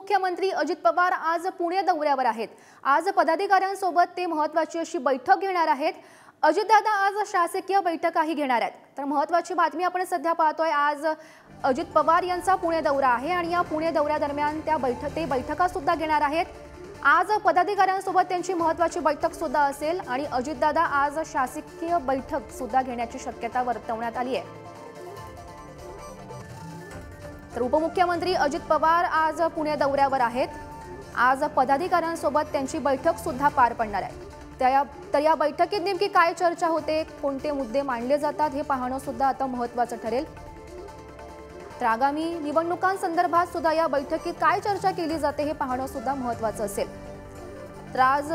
उपमुख्यमंत्री अजित पवार आज पुणे दौऱ्यावर आहेत। आज पदाधिकाऱ्यांसोबत ते महत्त्वाची अशी बैठक घेणार आहेत। अजितदादा आज शासकीय बैठकही घेणार आहेत। तर महत्त्वाची बातमी आपण सध्या पाहतोय, आज अजित पवार यांचा पुणे दौरा आहे आणि या पुणे दौऱ्यादरम्यान ते बैठका सुद्धा घेणार आहेत। आज पदाधिकाऱ्यांसोबत त्यांची महत्त्वाची बैठक सुद्धा असेल आणि अजितदादा आज शासकीय बैठक सुद्धा घेण्याची शक्यता वर्तवण्यात आली आहे। तर उपमुख्यमंत्री अजित पवार आज पुणे दौऱ्यावर आहेत। आज पदाधिकाऱ्यांसोबत त्यांची बैठक सुद्धा पार पडणार आहे। तर या बैठकीत नेमकी काय चर्चा होते, कोणते मुद्दे मांडले जातात हे पाहणं सुद्धा आता महत्त्वाचं ठरेल। तर आगामी निवडणुकांसंदर्भात सुद्धा या बैठकीत काय चर्चा केली जाते हे पाहणं सुद्धा महत्त्वाचं असेल। तर आज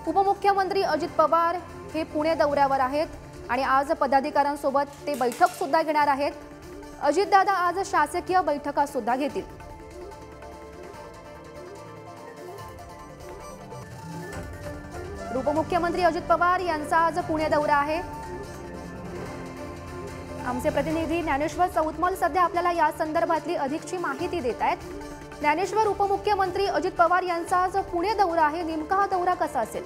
उपमुख्यमंत्री अजित पवार हे पुणे दौऱ्यावर आहेत आणि आज पदाधिकाऱ्यांसोबत ते बैठक सुद्धा घेणार आहेत। अजितदादा आज शासकीय बैठका सुद्धा घेतील। उपमुख्यमंत्री अजित पवार यांचा आज पुणे दौरा आहे। आमचे प्रतिनिधी ज्ञानेश्वर चौतमल सध्या आपल्याला या संदर्भातली अधिकची माहिती देत आहेत। ज्ञानेश्वर, उपमुख्यमंत्री अजित पवार यांचा आज पुणे दौरा आहे, नेमका हा दौरा कसा असेल?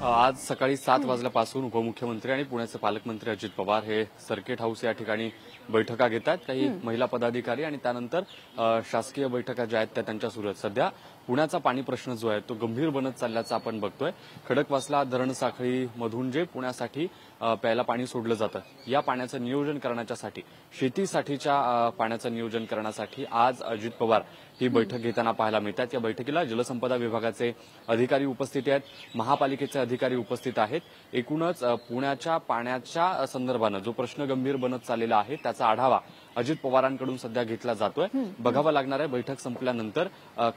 आज सकाळी 7 वाजल्यापासून उपमुख्यमंत्री आणि पुण्याचे पालकमंत्री अजित पवार हे सर्किट हाऊस या ठिकाणी बैठका घेतात। काही महिला पदाधिकारी आणि त्यानंतर शासकीय बैठका ज्या आहेत त्या त्यांच्या सुरू आहेत। सध्या पुण्याचा पाणी प्रश्न जो आहे तो गंभीर बनत चालल्याचं आपण बघतोय। खडकवासला धरण साखळी मधून जे पुण्यासाठी प्यायला पाणी सोडलं जातं, या पाण्याचं नियोजन करण्यासाठी, शेतीसाठीच्या पाण्याचं नियोजन करण्यासाठी आज अजित पवार ही बैठक घेताना पाहायला मिळतात। या बैठकीला जलसंपदा विभागाचे अधिकारी उपस्थित आहेत, महापालिकेचे अधिकारी उपस्थित आहेत। एकूणच पुण्याच्या पाण्याच्या संदर्भानं जो प्रश्न गंभीर बनत चाललेला आहे त्याचा आढावा अजित पवारांकडून सध्या घेतला जातोय। बघावं लागणार आहे बैठक संपल्यानंतर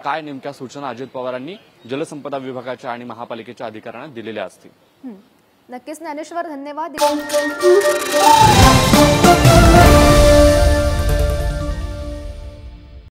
काय नेमक्या सूचना अजित पवारांनी जलसंपदा विभागाच्या आणि महापालिकेच्या अधिकाऱ्यांना दिलेल्या असतील। नक्कीच ज्ञानेश्वर, धन्यवाद।